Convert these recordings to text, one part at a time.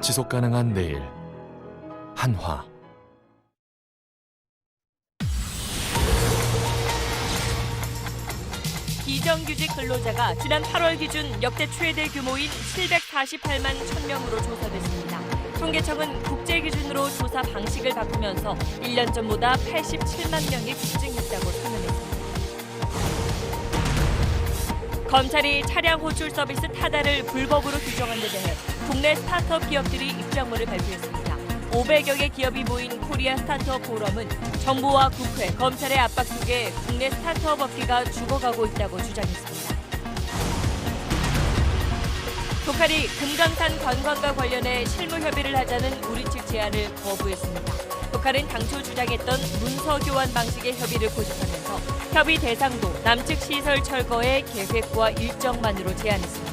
지속가능한 내일 한화. 비정규직 근로자가 지난 8월 기준 역대 최대 규모인 748만 1,000명으로 조사됐습니다. 통계청은 국제 기준으로 조사 방식을 바꾸면서 1년 전보다 87만 명이 급증했다고 설명했습니다. 검찰이 차량 호출 서비스 타다를 불법으로 규정한 데 대해 국내 스타트업 기업들이 입장문을 발표했습니다. 500여 개 기업이 모인 코리아 스타트업 포럼은 정부와 국회, 검찰의 압박 속에 국내 스타트업 업계가 죽어가고 있다고 주장했습니다. 북한이 금강산 관광과 관련해 실무 협의를 하자는 우리 측 제안을 거부했습니다. 북한은 당초 주장했던 문서 교환 방식의 협의를 고집하면서 협의 대상도 남측 시설 철거의 계획과 일정만으로 제한했습니다.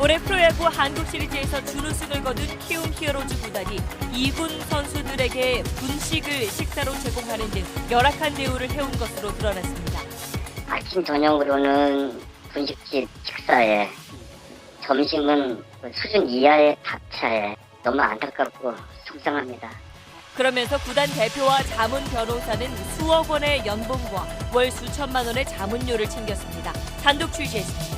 올해 프로야구 한국 시리즈에서 준우승을 거둔 키움 히어로즈 구단이 2군 선수들에게 분식을 식사로 제공하는 등 열악한 대우를 해온 것으로 드러났습니다. 아침 저녁으로는 분식집 식사에, 점심은 수준 이하의 밥차에 너무 안타깝고 속상합니다. 그러면서 구단 대표와 자문 변호사는 수억 원의 연봉과 월 수천만 원의 자문료를 챙겼습니다. 단독 취재했습니다.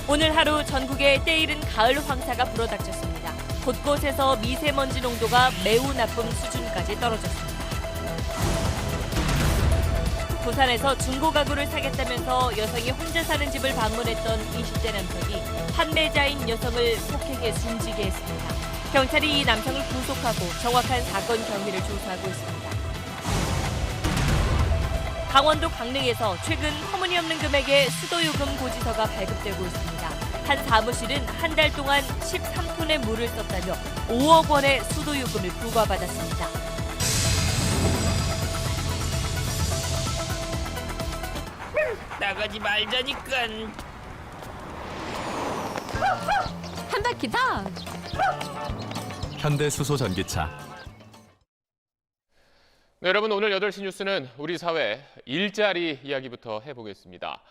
오늘 하루 전국에 때이른 가을 황사가 불어닥쳤습니다. 곳곳에서 미세먼지 농도가 매우 나쁨 수준까지 떨어졌습니다. 부산에서 중고 가구를 사겠다면서 여성이 혼자 사는 집을 방문했던 20대 남성이 판매자인 여성을 폭행해 숨지게 했습니다. 경찰이 이 남성을 구속하고 정확한 사건 경위를 조사하고 있습니다. 강원도 강릉에서 최근 터무니없는 금액의 수도요금 고지서가 발급되고 있습니다. 한 사무실은 한 달 동안 13톤의 물을 썼다며 5억 원의 수도요금을 부과받았습니다. 나가지 말자니까. 한 바퀴 더. 현대수소 전기차. 네, 여러분 오늘 8시 뉴스는 우리 사회 일자리 이야기부터 해보겠습니다.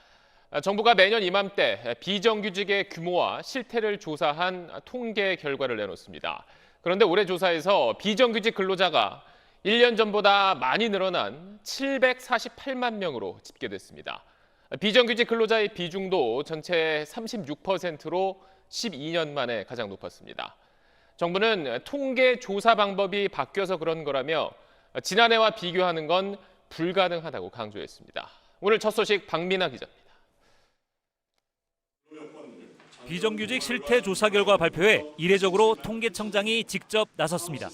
정부가 매년 이맘때 비정규직의 규모와 실태를 조사한 통계 결과를 내놓습니다. 그런데 올해 조사에서 비정규직 근로자가 1년 전보다 많이 늘어난 748만 명으로 집계됐습니다. 비정규직 근로자의 비중도 전체 36%로 12년 만에 가장 높았습니다. 정부는 통계 조사 방법이 바뀌어서 그런 거라며 지난해와 비교하는 건 불가능하다고 강조했습니다. 오늘 첫 소식 박민아 기자입니다. 비정규직 실태 조사 결과 발표에 이례적으로 통계청장이 직접 나섰습니다.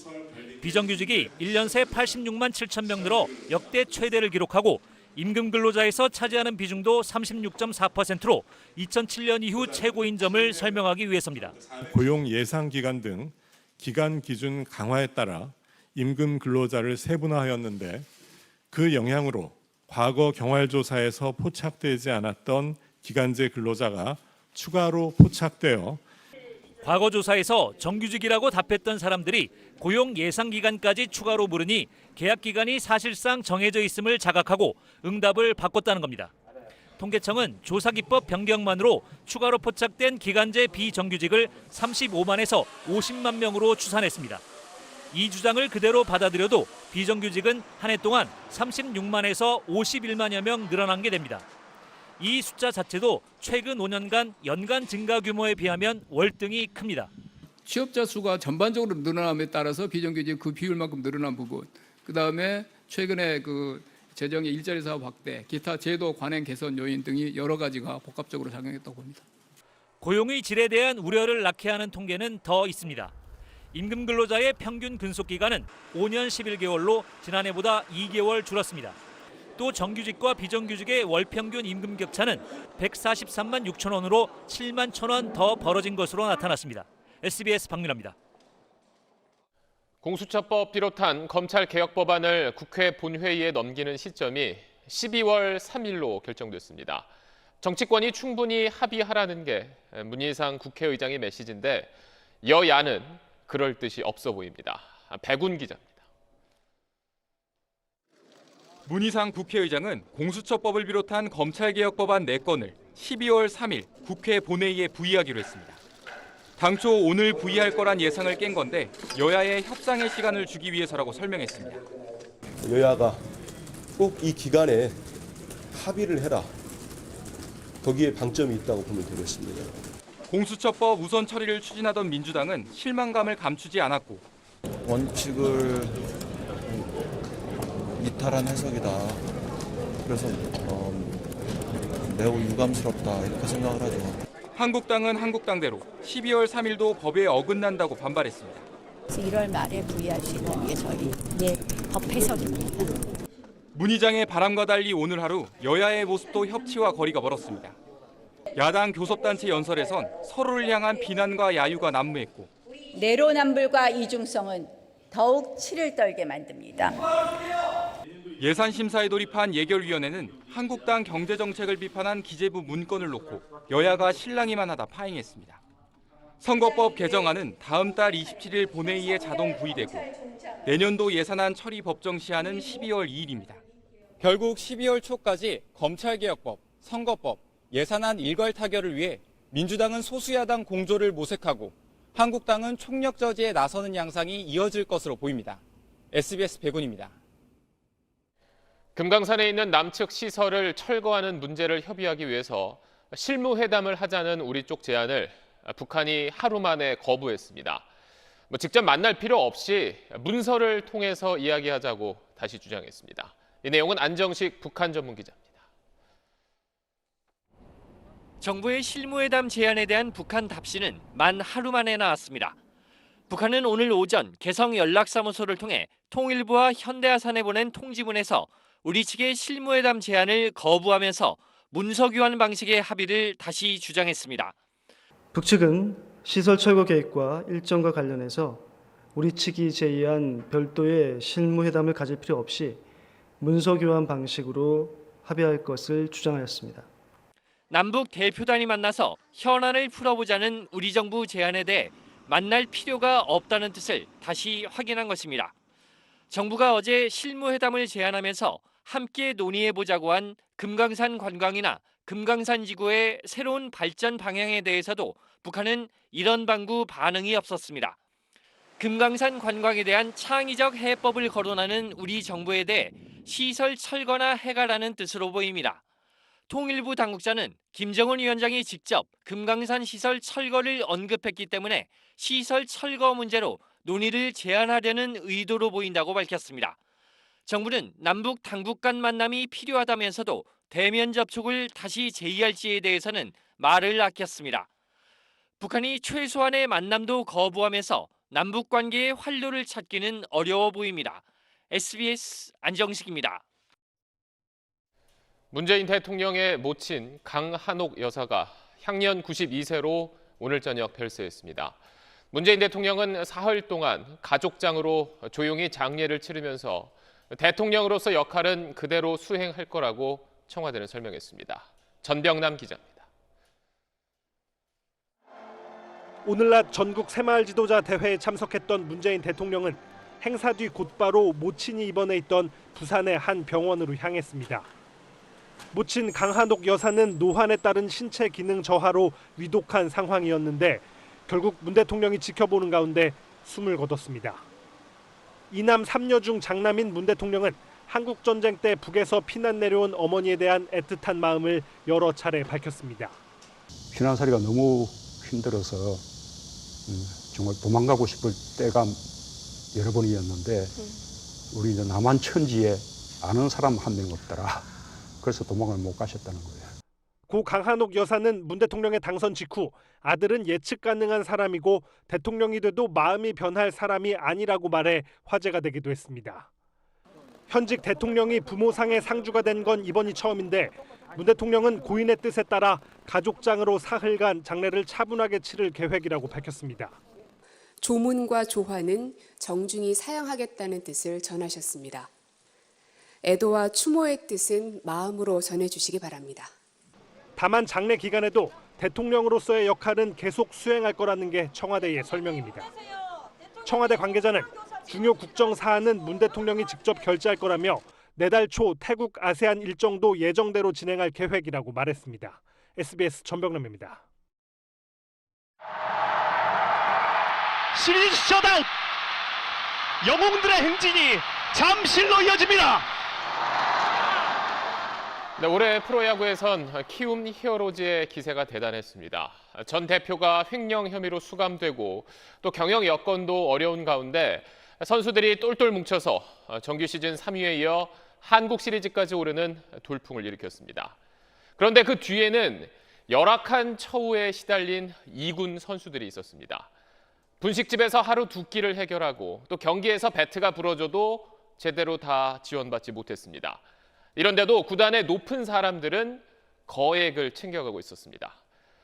비정규직이 1년 새 86만 7천 명 늘어 역대 최대를 기록하고 임금 근로자에서 차지하는 비중도 36.4%로 2007년 이후 최고인 점을 설명하기 위해서입니다. 고용 예상 기간 등 기간 기준 강화에 따라 임금 근로자를 세분화하였는데 그 영향으로 과거 경활조사에서 포착되지 않았던 기간제 근로자가 추가로 포착되어 과거 조사에서 정규직이라고 답했던 사람들이 고용 예상 기간까지 추가로 물으니 계약 기간이 사실상 정해져 있음을 자각하고 응답을 바꿨다는 겁니다. 통계청은 조사 기법 변경만으로 추가로 포착된 기간제 비정규직을 35만에서 50만 명으로 추산했습니다. 이 주장을 그대로 받아들여도 비정규직은 한 해 동안 36만에서 51만여 명 늘어난 게 됩니다. 이 숫자 자체도 최근 5년간 연간 증가 규모에 비하면 월등히 큽니다. 취업자 수가 전반적으로 늘어남에 따라서 비정규직 그 비율만큼 늘어난 부분, 그다음에 최근에 그 재정의 일자리 사업 확대, 기타 제도 관행 개선 요인 등이 여러 가지가 복합적으로 작용했다고 봅니다. 고용의 질에 대한 우려를 낳게 하는 통계는 더 있습니다. 임금 근로자의 평균 근속 기간은 5년 11개월로 지난해보다 2개월 줄었습니다. 또 정규직과 비정규직의 월 평균 임금 격차는 143만 6천 원으로 7만 1천 원 더 벌어진 것으로 나타났습니다. SBS 박민아입니다. 공수처법 비롯한 검찰 개혁 법안을 국회 본회의에 넘기는 시점이 12월 3일로 결정됐습니다. 정치권이 충분히 합의하라는 게 문희상 국회의장의 메시지인데 여야는 그럴 뜻이 없어 보입니다. 백운 기자입니다. 문희상 국회의장은 공수처법을 비롯한 검찰개혁 법안 4건을 12월 3일 국회 본회의에 부의하기로 했습니다. 당초 오늘 부의할 거란 예상을 깬 건데 여야의 협상의 시간을 주기 위해서라고 설명했습니다. 여야가 꼭 이 기간에 합의를 해라. 거기에 방점이 있다고 보면 되겠습니다. 공수처법 우선 처리를 추진하던 민주당은 실망감을 감추지 않았고 원칙을 이탈한 해석이다. 그래서 매우 유감스럽다 이렇게 생각을 하죠. 한국당은 한국당대로 12월 3일도 법에 어긋난다고 반발했습니다. 1월 말에 부의할 수 있는 게 저희의 법 해석입니다. 문 의장의 바람과 달리 오늘 하루 여야의 모습도 협치와 거리가 멀었습니다. 야당 교섭단체 연설에선 서로를 향한 비난과 야유가 난무했고 내로남불과 이중성은 더욱 치를 떨게 만듭니다. 예산심사에 돌입한 예결위원회는 한국당 경제정책을 비판한 기재부 문건을 놓고 여야가 실랑이만 하다 파행했습니다. 선거법 개정안은 다음 달 27일 본회의에 자동 부의되고 내년도 예산안 처리 법정 시한은 12월 2일입니다. 결국 12월 초까지 검찰개혁법, 선거법, 예산안 일괄 타결을 위해 민주당은 소수야당 공조를 모색하고 한국당은 총력 저지에 나서는 양상이 이어질 것으로 보입니다. SBS 백운입니다. 금강산에 있는 남측 시설을 철거하는 문제를 협의하기 위해서 실무회담을 하자는 우리 쪽 제안을 북한이 하루 만에 거부했습니다. 직접 만날 필요 없이 문서를 통해서 이야기하자고 다시 주장했습니다. 이 내용은 안정식 북한 전문 기자입니다. 정부의 실무회담 제안에 대한 북한 답신은 만 하루 만에 나왔습니다. 북한은 오늘 오전 개성 연락사무소를 통해 통일부와 현대아산에 보낸 통지문에서 우리 측의 실무회담 제안을 거부하면서 문서 교환 방식의 합의를 다시 주장했습니다. 북측은 시설 철거 계획과 일정과 관련해서 우리 측이 제의한 별도의 실무회담을 가질 필요 없이 문서 교환 방식으로 합의할 것을 주장하였습니다. 남북 대표단이 만나서 현안을 풀어보자는 우리 정부 제안에 대해 만날 필요가 없다는 뜻을 다시 확인한 것입니다. 정부가 어제 실무회담을 제안하면서 함께 논의해보자고 한 금강산 관광이나 금강산 지구의 새로운 발전 방향에 대해서도 북한은 이런 방구 반응이 없었습니다. 금강산 관광에 대한 창의적 해법을 거론하는 우리 정부에 대해 시설 철거나 해가라는 뜻으로 보입니다. 통일부 당국자는 김정은 위원장이 직접 금강산 시설 철거를 언급했기 때문에 시설 철거 문제로 논의를 제안하려는 의도로 보인다고 밝혔습니다. 정부는 남북 당국 간 만남이 필요하다면서도 대면 접촉을 다시 제의할지에 대해서는 말을 아꼈습니다. 북한이 최소한의 만남도 거부하면서 남북 관계의 활로를 찾기는 어려워 보입니다. SBS 안정식입니다. 문재인 대통령의 모친 강한옥 여사가 향년 92세로 오늘 저녁 별세했습니다. 문재인 대통령은 사흘 동안 가족장으로 조용히 장례를 치르면서 대통령으로서 역할은 그대로 수행할 거라고 청와대는 설명했습니다. 전병남 기자입니다. 오늘 낮 전국 새마을 지도자 대회에 참석했던 문재인 대통령은 행사 뒤 곧바로 모친이 입원해 있던 부산의 한 병원으로 향했습니다. 모친 강한옥 여사는 노환에 따른 신체 기능 저하로 위독한 상황이었는데 결국 문 대통령이 지켜보는 가운데 숨을 거뒀습니다. 이남 3녀 중 장남인 문 대통령은 한국전쟁 때 북에서 피난 내려온 어머니에 대한 애틋한 마음을 여러 차례 밝혔습니다. 피난살이가 너무 힘들어서 정말 도망가고 싶을 때가 여러 번이었는데 우리 이제 남한 천지에 아는 사람 한 명 없더라. 그래서 도망을 못 가셨다는 거예요. 고 강한옥 여사는 문 대통령의 당선 직후 아들은 예측 가능한 사람이고 대통령이 돼도 마음이 변할 사람이 아니라고 말해 화제가 되기도 했습니다. 현직 대통령이 부모상의 상주가 된 건 이번이 처음인데 문 대통령은 고인의 뜻에 따라 가족장으로 사흘간 장례를 차분하게 치를 계획이라고 밝혔습니다. 조문과 조화는 정중히 사양하겠다는 뜻을 전하셨습니다. 애도와 추모의 뜻은 마음으로 전해주시기 바랍니다. 다만 장례 기간에도 대통령으로서의 역할은 계속 수행할 거라는 게 청와대의 설명입니다. 청와대 관계자는 중요 국정 사안은 문 대통령이 직접 결재할 거라며 내달 초 태국 아세안 일정도 예정대로 진행할 계획이라고 말했습니다. SBS 전병남입니다. 시리즈 셧아웃! 영웅들의 행진이 잠실로 이어집니다. 네, 올해 프로야구에선 키움 히어로즈의 기세가 대단했습니다. 전 대표가 횡령 혐의로 수감되고 또 경영 여건도 어려운 가운데 선수들이 똘똘 뭉쳐서 정규 시즌 3위에 이어 한국 시리즈까지 오르는 돌풍을 일으켰습니다. 그런데 그 뒤에는 열악한 처우에 시달린 2군 선수들이 있었습니다. 분식집에서 하루 두 끼를 해결하고 또 경기에서 배트가 부러져도 제대로 다 지원받지 못했습니다. 이런데도 구단의 높은 사람들은 거액을 챙겨가고 있었습니다.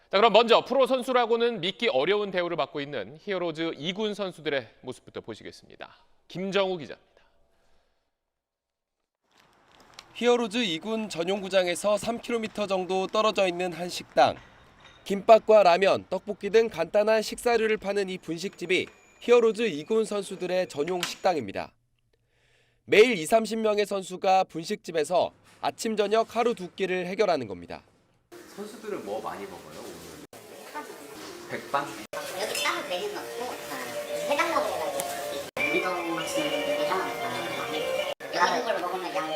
자, 그럼 먼저 프로 선수라고는 믿기 어려운 대우를 받고 있는 히어로즈 2군 선수들의 모습부터 보시겠습니다. 김정우 기자입니다. 히어로즈 2군 전용구장에서 3km 정도 떨어져 있는 한 식당. 김밥과 라면, 떡볶이 등 간단한 식사류를 파는 이 분식집이 히어로즈 2군 선수들의 전용 식당입니다. 매일 20-30명의 선수가 분식집에서 아침, 저녁 하루 두 끼를 해결하는 겁니다. 선수들은 뭐 많이 먹어요? 오늘? 백반? 여기 따로 메뉴는 없고 해장 먹으려고 운동하시는 분들이랑 이런 걸 먹으면 양.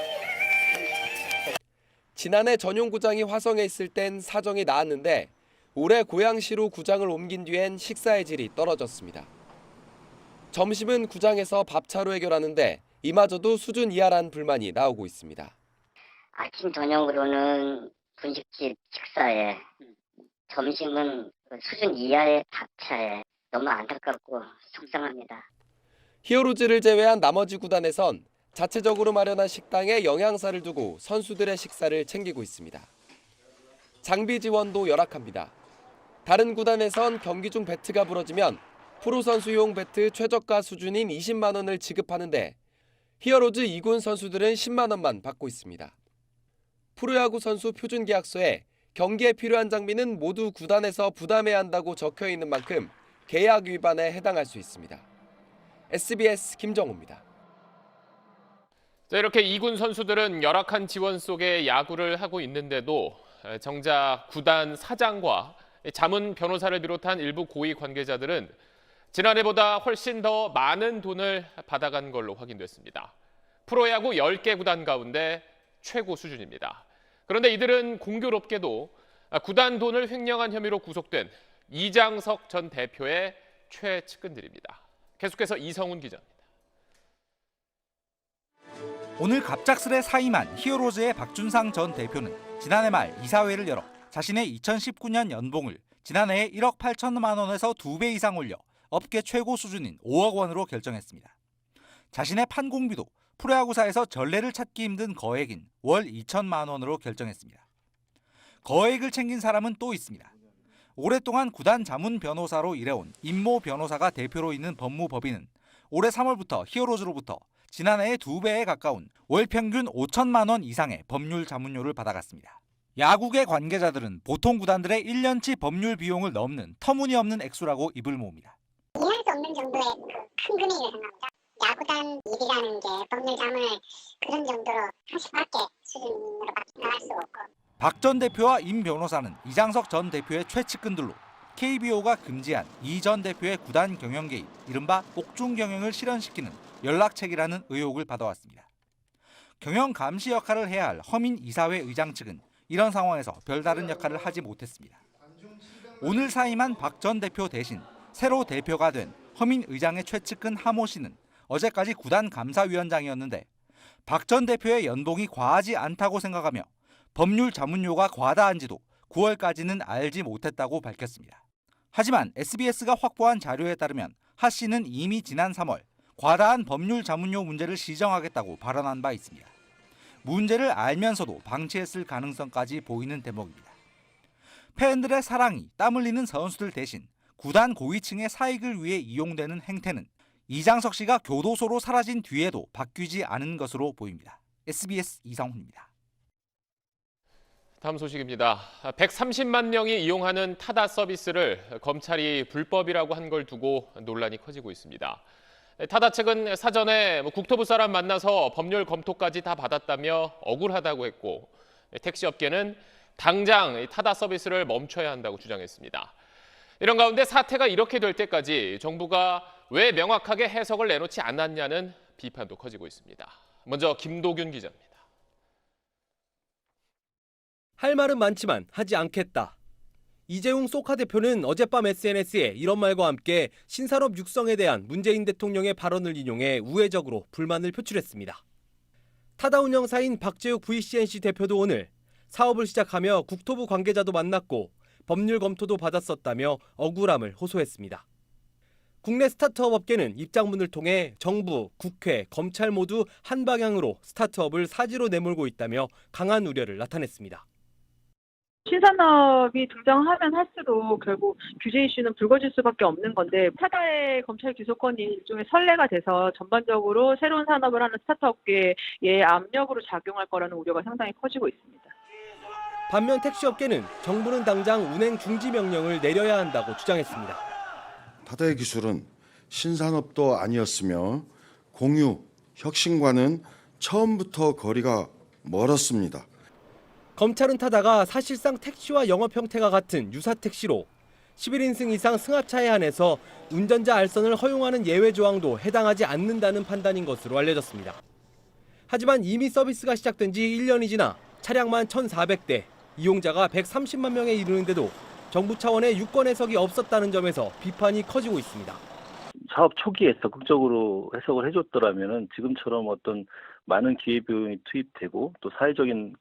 지난해 전용구장이 화성에 있을 땐 사정이 나았는데 올해 고양시로 구장을 옮긴 뒤엔 식사의 질이 떨어졌습니다. 점심은 구장에서 밥차로 해결하는데 이마저도 수준 이하란 불만이 나오고 있습니다. 아침 저녁으로는 분식집 식사에, 점심은 수준 이하의 밥차에 너무 안타깝고 속상합니다. 히어로즈를 제외한 나머지 구단에선 자체적으로 마련한 식당에 영양사를 두고 선수들의 식사를 챙기고 있습니다. 장비 지원도 열악합니다. 다른 구단에선 경기 중 배트가 부러지면 프로 선수용 배트 최저가 수준인 20만 원을 지급하는데 히어로즈 2군 선수들은 10만 원만 받고 있습니다. 프로야구 선수 표준 계약서에 경기에 필요한 장비는 모두 구단에서 부담해야 한다고 적혀 있는 만큼 계약 위반에 해당할 수 있습니다. SBS 김정우입니다. 자, 이렇게 2군 선수들은 열악한 지원 속에 야구를 하고 있는데도 정작 구단 사장과 자문 변호사를 비롯한 일부 고위 관계자들은 지난해보다 훨씬 더 많은 돈을 받아간 걸로 확인됐습니다. 프로야구 10개 구단 가운데 최고 수준입니다. 그런데 이들은 공교롭게도 구단 돈을 횡령한 혐의로 구속된 이장석 전 대표의 최측근들입니다. 계속해서 이성훈 기자입니다. 오늘 갑작스레 사임한 히어로즈의 박준상 전 대표는 지난해 말 이사회를 열어 자신의 2019년 연봉을 지난해에 1억 8천만 원에서 2배 이상 올려 업계 최고 수준인 5억 원으로 결정했습니다. 자신의 판공비도 프로야구사에서 전례를 찾기 힘든 거액인 월 2천만 원으로 결정했습니다. 거액을 챙긴 사람은 또 있습니다. 오랫동안 구단 자문 변호사로 일해온 임모 변호사가 대표로 있는 법무법인은 올해 3월부터 히어로즈로부터 지난해의 2배에 가까운 월 평균 5천만 원 이상의 법률 자문료를 받아갔습니다. 야구계 관계자들은 보통 구단들의 1년치 법률 비용을 넘는 터무니없는 액수라고 입을 모읍니다. 이해할 수 없는 정도의 큰 금액이라고 생각합니다. 야구단 일이라는 게 법률 자문을 그런 정도로 할 수밖에 수준으로밖에 나갈 수가 없고. 박 전 대표와 임 변호사는 이장석 전 대표의 최측근들로 KBO가 금지한 이 전 대표의 구단 경영 개입, 이른바 옥중 경영을 실현시키는 연락책이라는 의혹을 받아왔습니다. 경영 감시 역할을 해야 할 허민 이사회 의장 측은 이런 상황에서 별다른 역할을 하지 못했습니다. 오늘 사임한 박 전 대표 대신 새로 대표가 된 허민 의장의 최측근 하모 씨는 어제까지 구단 감사위원장이었는데 박 전 대표의 연봉이 과하지 않다고 생각하며 법률 자문료가 과다한지도 9월까지는 알지 못했다고 밝혔습니다. 하지만 SBS가 확보한 자료에 따르면 하 씨는 이미 지난 3월 과다한 법률 자문료 문제를 시정하겠다고 발언한 바 있습니다. 문제를 알면서도 방치했을 가능성까지 보이는 대목입니다. 팬들의 사랑이 땀 흘리는 선수들 대신 구단 고위층의 사익을 위해 이용되는 행태는 이장석 씨가 교도소로 사라진 뒤에도 바뀌지 않은 것으로 보입니다. SBS 이성훈입니다. 다음 소식입니다. 130만 명이 이용하는 타다 서비스를 검찰이 불법이라고 한 걸 두고 논란이 커지고 있습니다. 타다 측은 사전에 국토부 사람 만나서 법률 검토까지 다 받았다며 억울하다고 했고 택시업계는 당장 이 타다 서비스를 멈춰야 한다고 주장했습니다. 이런 가운데 사태가 이렇게 될 때까지 정부가 왜 명확하게 해석을 내놓지 않았냐는 비판도 커지고 있습니다. 먼저 김도균 기자입니다. 할 말은 많지만 하지 않겠다. 이재용 소카 대표는 어젯밤 SNS에 이런 말과 함께 신산업 육성에 대한 문재인 대통령의 발언을 인용해 우회적으로 불만을 표출했습니다. 타다 운영사인 박재욱 VCNC 대표도 오늘 사업을 시작하며 국토부 관계자도 만났고 법률 검토도 받았었다며 억울함을 호소했습니다. 국내 스타트업 업계는 입장문을 통해 정부, 국회, 검찰 모두 한 방향으로 스타트업을 사지로 내몰고 있다며 강한 우려를 나타냈습니다. 신산업이 등장하면 할수록 결국 규제 이슈는 불거질 수밖에 없는 건데 타다의 검찰 기소권이 일종의 선례가 돼서 전반적으로 새로운 산업을 하는 스타트업계에 압력으로 작용할 거라는 우려가 상당히 커지고 있습니다. 반면 택시업계는 정부는 당장 운행 중지 명령을 내려야 한다고 주장했습니다. 타다의 기술은 신산업도 아니었으며 공유, 혁신과는 처음부터 거리가 멀었습니다. 검찰은 타다가 사실상 택시와 영업 형태가 같은 유사 택시로 11인승 이상 승하차에 한해서 운전자 알선을 허용하는 예외 조항도 해당하지 않는다는 판단인 것으로 알려졌습니다. 하지만 이미 서비스가 시작된 지 1년이 지나 차량만 1,400대, 이용자가 130만 명에 이르는데도 정부 차원의 유권 해석이 없었다는 점에서 비판이 커지고 있습니다. 사업 초기에 적극적으로 해석을 해줬더라면은 지금처럼 어떤 많은 기회비용이 투입되고 또 사회적인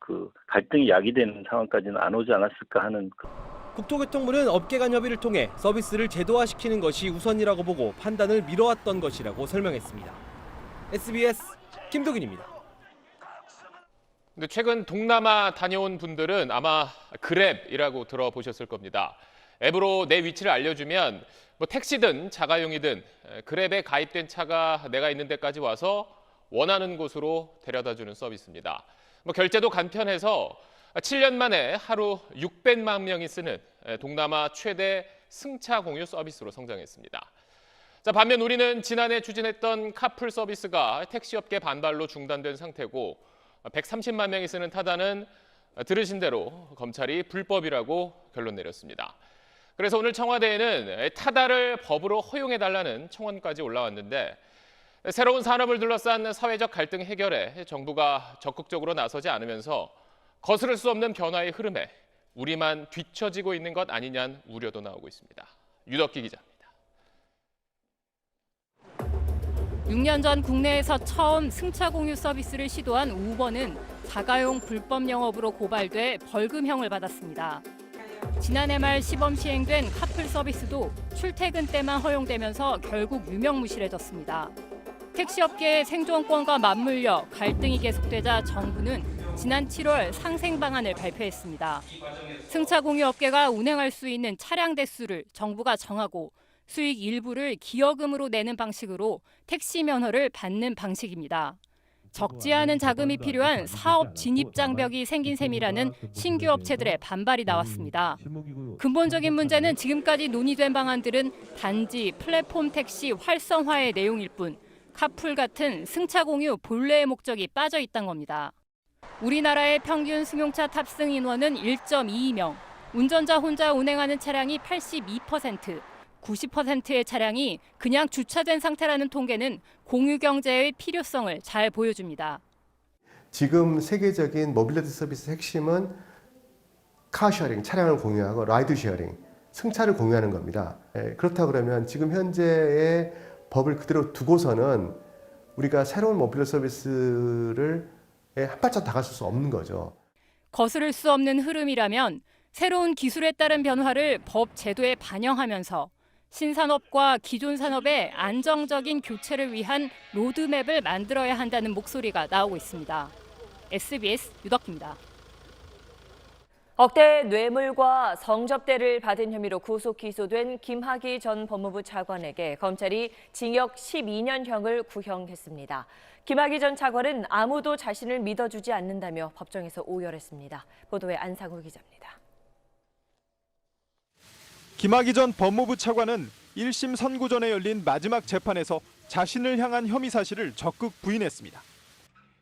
갈등이 야기되는 상황까지는 안 오지 않았을까 하는. 국토교통부는 업계 간 협의를 통해 서비스를 제도화시키는 것이 우선이라고 보고 판단을 미뤄왔던 것이라고 설명했습니다. SBS 김도균입니다. 근데 최근 동남아 다녀온 분들은 아마 그랩이라고 들어보셨을 겁니다. 앱으로 내 위치를 알려주면 택시든 자가용이든 그랩에 가입된 차가 내가 있는 데까지 와서 원하는 곳으로 데려다주는 서비스입니다. 결제도 간편해서 7년 만에 하루 600만 명이 쓰는 동남아 최대 승차 공유 서비스로 성장했습니다. 반면 우리는 지난해 추진했던 카풀 서비스가 택시업계 반발로 중단된 상태고 130만 명이 쓰는 타다는 들으신 대로 검찰이 불법이라고 결론 내렸습니다. 그래서 오늘 청와대에는 타다를 법으로 허용해달라는 청원까지 올라왔는데 새로운 산업을 둘러싼 사회적 갈등 해결에 정부가 적극적으로 나서지 않으면서 거스를 수 없는 변화의 흐름에 우리만 뒤처지고 있는 것 아니냐는 우려도 나오고 있습니다. 유덕기 기자입니다. 6년 전 국내에서 처음 승차 공유 서비스를 시도한 우버는 자가용 불법 영업으로 고발돼 벌금형을 받았습니다. 지난해 말 시범 시행된 카풀 서비스도 출퇴근 때만 허용되면서 결국 유명무실해졌습니다. 택시업계의 생존권과 맞물려 갈등이 계속되자 정부는 지난 7월 상생 방안을 발표했습니다. 승차 공유 업계가 운행할 수 있는 차량 대수를 정부가 정하고 수익 일부를 기여금으로 내는 방식으로 택시 면허를 받는 방식입니다. 적지 않은 자금이 필요한 사업 진입 장벽이 생긴 셈이라는 신규 업체들의 반발이 나왔습니다. 근본적인 문제는 지금까지 논의된 방안들은 단지 플랫폼 택시 활성화의 내용일 뿐 카풀 같은 승차 공유 본래의 목적이 빠져 있다는 겁니다. 우리나라의 평균 승용차 탑승 인원은 1.22명, 운전자 혼자 운행하는 차량이 82%, 90%의 차량이 그냥 주차된 상태라는 통계는 공유 경제의 필요성을 잘 보여줍니다. 지금 세계적인 모빌리티 서비스 핵심은 카쉐어링, 차량을 공유하고 라이드 쉐어링, 승차를 공유하는 겁니다. 그렇다 그러면 지금 현재의 법을 그대로 두고서는 우리가 새로운 모빌리티 서비스를 한 발짝 다가설 수 없는 거죠. 거스를 수 없는 흐름이라면 새로운 기술에 따른 변화를 법 제도에 반영하면서 신산업과 기존 산업의 안정적인 교체를 위한 로드맵을 만들어야 한다는 목소리가 나오고 있습니다. SBS 유덕기입니다. 억대 뇌물과 성접대를 받은 혐의로 구속 기소된 김학의 전 법무부 차관에게 검찰이 징역 12년형을 구형했습니다. 김학의 전 차관은 아무도 자신을 믿어주지 않는다며 법정에서 오열했습니다. 보도에 안상우 기자입니다. 김학의 전 법무부 차관은 1심 선고 전에 열린 마지막 재판에서 자신을 향한 혐의 사실을 적극 부인했습니다.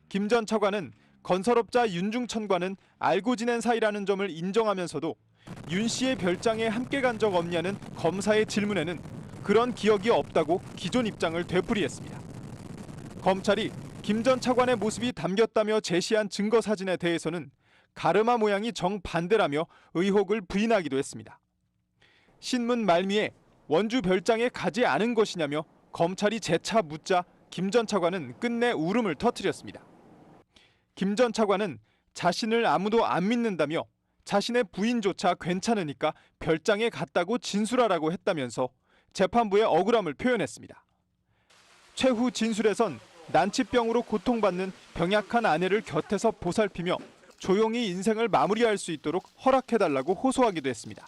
김 전 차관은 건설업자 윤중천과는 알고 지낸 사이라는 점을 인정하면서도 윤 씨의 별장에 함께 간 적 없냐는 검사의 질문에는 그런 기억이 없다고 기존 입장을 되풀이했습니다. 검찰이 김 전 차관의 모습이 담겼다며 제시한 증거 사진에 대해서는 가르마 모양이 정반대라며 의혹을 부인하기도 했습니다. 신문 말미에 원주 별장에 가지 않은 것이냐며 검찰이 재차 묻자 김 전 차관은 끝내 울음을 터뜨렸습니다. 김 전 차관은 자신을 아무도 안 믿는다며 자신의 부인조차 괜찮으니까 별장에 갔다고 진술하라고 했다면서 재판부의 억울함을 표현했습니다. 최후 진술에선 난치병으로 고통받는 병약한 아내를 곁에서 보살피며 조용히 인생을 마무리할 수 있도록 허락해달라고 호소하기도 했습니다.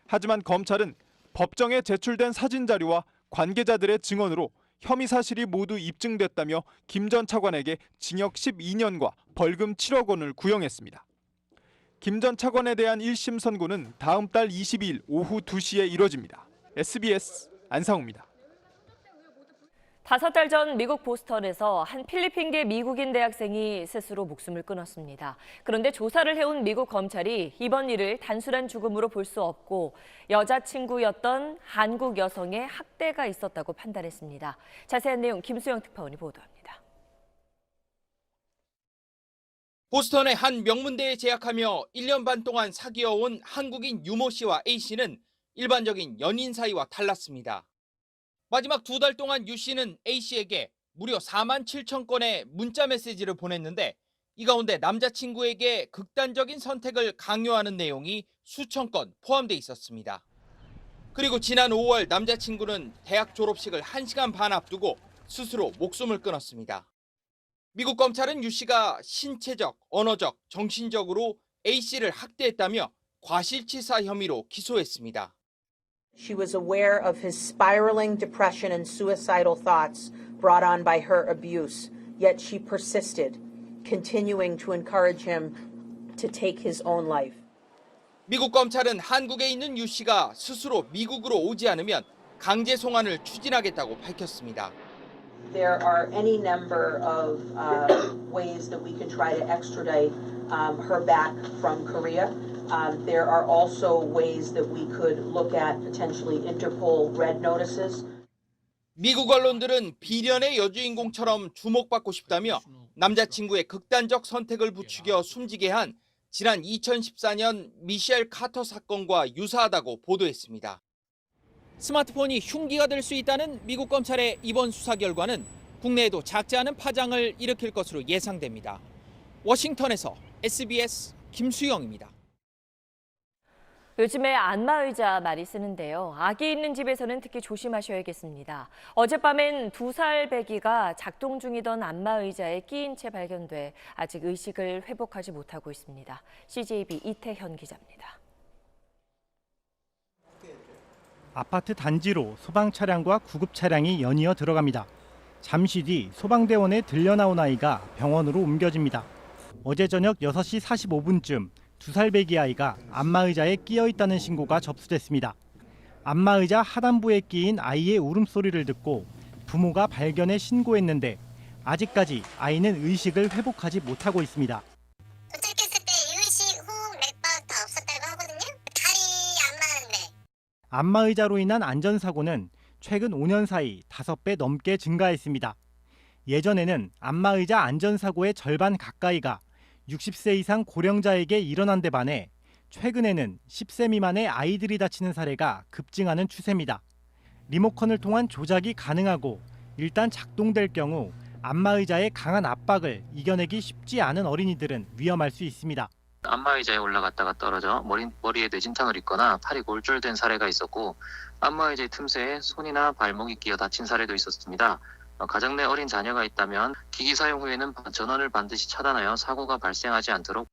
하지만 검찰은 법정에 제출된 사진 자료와 관계자들의 증언으로 혐의 사실이 모두 입증됐다며 김 전 차관에게 징역 12년과 벌금 7억 원을 구형했습니다. 김 전 차관에 대한 1심 선고는 다음 달 22일 오후 2시에 이뤄집니다. SBS 안상우입니다. 5달 전 미국 보스턴에서 한 필리핀계 미국인 대학생이 스스로 목숨을 끊었습니다. 그런데 조사를 해온 미국 검찰이 이번 일을 단순한 죽음으로 볼 수 없고 여자친구였던 한국 여성의 학대가 있었다고 판단했습니다. 자세한 내용 김수영 특파원이 보도합니다. 보스턴의 한 명문대에 재학하며 1년 반 동안 사귀어온 한국인 유모 씨와 A 씨는 일반적인 연인 사이와 달랐습니다. 마지막 2달 동안 유 씨는 A 씨에게 무려 4만 7천 건의 문자 메시지를 보냈는데 이 가운데 남자친구에게 극단적인 선택을 강요하는 내용이 수천 건 포함돼 있었습니다. 그리고 지난 5월 남자친구는 대학 졸업식을 1시간 반 앞두고 스스로 목숨을 끊었습니다. 미국 검찰은 유 씨가 신체적, 언어적, 정신적으로 A 씨를 학대했다며 과실치사 혐의로 기소했습니다. She was aware of his spiraling depression and suicidal thoughts brought on by her abuse, yet she persisted, continuing to encourage him to take his own life. 미국 검찰은 한국에 있는 유 씨가 스스로 미국으로 오지 않으면 강제 송환을 추진하겠다고 밝혔습니다. There are any number of ways that we can try to extradite her back from Korea. There are also ways that we could look at potentially Interpol red notices. 미국 언론들은 비련의 여주인공처럼 주목받고 싶다며 남자친구의 극단적 선택을 부추겨 숨지게 한 지난 2014년 미셸 카터 사건과 유사하다고 보도했습니다. 스마트폰이 흉기가 될 수 있다는 미국 검찰의 이번 수사 결과는 국내에도 작지 않은 파장을 일으킬 것으로 예상됩니다. 워싱턴에서 SBS 김수영입니다. 요즘에 안마의자 많이 쓰는데요. 아기 있는 집에서는 특히 조심하셔야겠습니다. 어젯밤엔 2살 배기가 작동 중이던 안마의자에 끼인 채 발견돼 아직 의식을 회복하지 못하고 있습니다. CJB 이태현 기자입니다. 아파트 단지로 소방 차량과 구급 차량이 연이어 들어갑니다. 잠시 뒤 소방대원에 들려나온 아이가 병원으로 옮겨집니다. 어제 저녁 6시 45분쯤 2살 배기 아이가 안마의자에 끼어 있다는 신고가 접수됐습니다. 안마의자 하단부에 끼인 아이의 울음소리를 듣고 부모가 발견해 신고했는데 아직까지 아이는 의식을 회복하지 못하고 있습니다. 도착했을 때 유식, 호흡, 맥박 다 없었다고 하거든요. 다리 안 맞는데. 안마의자로 인한 안전사고는 최근 5년 사이 5배 넘게 증가했습니다. 예전에는 안마의자 안전사고의 절반 가까이가 60세 이상 고령자에게 일어난 데 반해 최근에는 10세 미만의 아이들이 다치는 사례가 급증하는 추세입니다. 리모컨을 통한 조작이 가능하고 일단 작동될 경우 안마의자의 강한 압박을 이겨내기 쉽지 않은 어린이들은 위험할 수 있습니다. 안마의자에 올라갔다가 떨어져 머리에 뇌진탕을 입거나 팔이 골절된 사례가 있었고 안마의자의 틈새에 손이나 발목이 끼어 다친 사례도 있었습니다. 가정 내 어린 자녀가 있다면 기기 사용 후에는 전원을 반드시 차단하여 사고가 발생하지 않도록.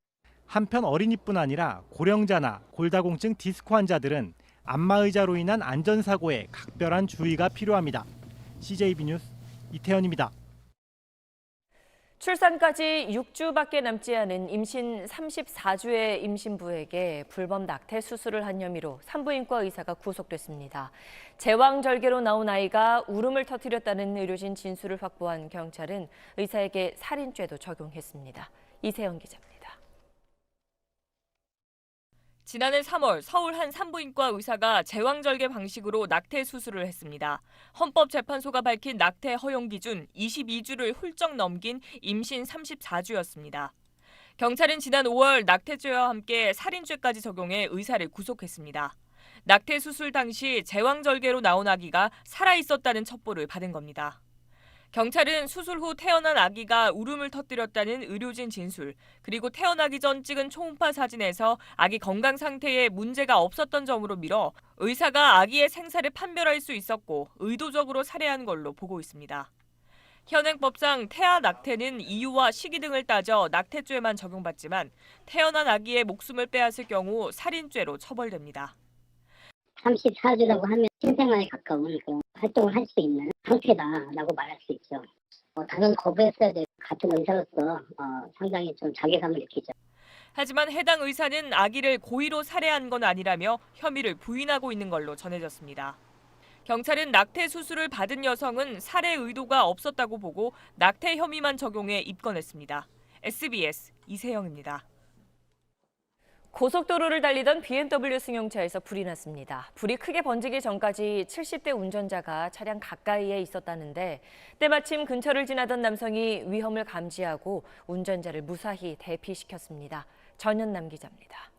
한편 어린이뿐 아니라 고령자나 골다공증 디스크 환자들은 안마의자로 인한 안전사고에 각별한 주의가 필요합니다. CJB 뉴스 이태현입니다. 출산까지 6주밖에 남지 않은 임신 34주의 임신부에게 불법 낙태 수술을 한 혐의로 산부인과 의사가 구속됐습니다. 제왕절개로 나온 아이가 울음을 터뜨렸다는 의료진 진술을 확보한 경찰은 의사에게 살인죄도 적용했습니다. 이세영 기자입니다. 지난해 3월 서울 한 산부인과 의사가 제왕절개 방식으로 낙태 수술을 했습니다. 헌법재판소가 밝힌 낙태 허용 기준 22주를 훌쩍 넘긴 임신 34주였습니다. 경찰은 지난 5월 낙태죄와 함께 살인죄까지 적용해 의사를 구속했습니다. 낙태 수술 당시 제왕절개로 나온 아기가 살아있었다는 첩보를 받은 겁니다. 경찰은 수술 후 태어난 아기가 울음을 터뜨렸다는 의료진 진술, 그리고 태어나기 전 찍은 초음파 사진에서 아기 건강 상태에 문제가 없었던 점으로 미뤄 의사가 아기의 생사를 판별할 수 있었고 의도적으로 살해한 걸로 보고 있습니다. 현행법상 태아 낙태는 이유와 시기 등을 따져 낙태죄만 적용받지만 태어난 아기의 목숨을 빼앗을 경우 살인죄로 처벌됩니다. 34주라고 하면 신생아에 가까운 그런 활동을 할 수 있는 상태다라고 말할 수 있죠. 당연 거부했어야 될 같은 의사로서 상당히 좀 자괴감을 느끼죠. 하지만 해당 의사는 아기를 고의로 살해한 건 아니라며 혐의를 부인하고 있는 걸로 전해졌습니다. 경찰은 낙태 수술을 받은 여성은 살해 의도가 없었다고 보고 낙태 혐의만 적용해 입건했습니다. SBS 이세영입니다. 고속도로를 달리던 BMW 승용차에서 불이 났습니다. 불이 크게 번지기 전까지 70대 운전자가 차량 가까이에 있었다는데 때마침 근처를 지나던 남성이 위험을 감지하고 운전자를 무사히 대피시켰습니다. 전현남 기자입니다.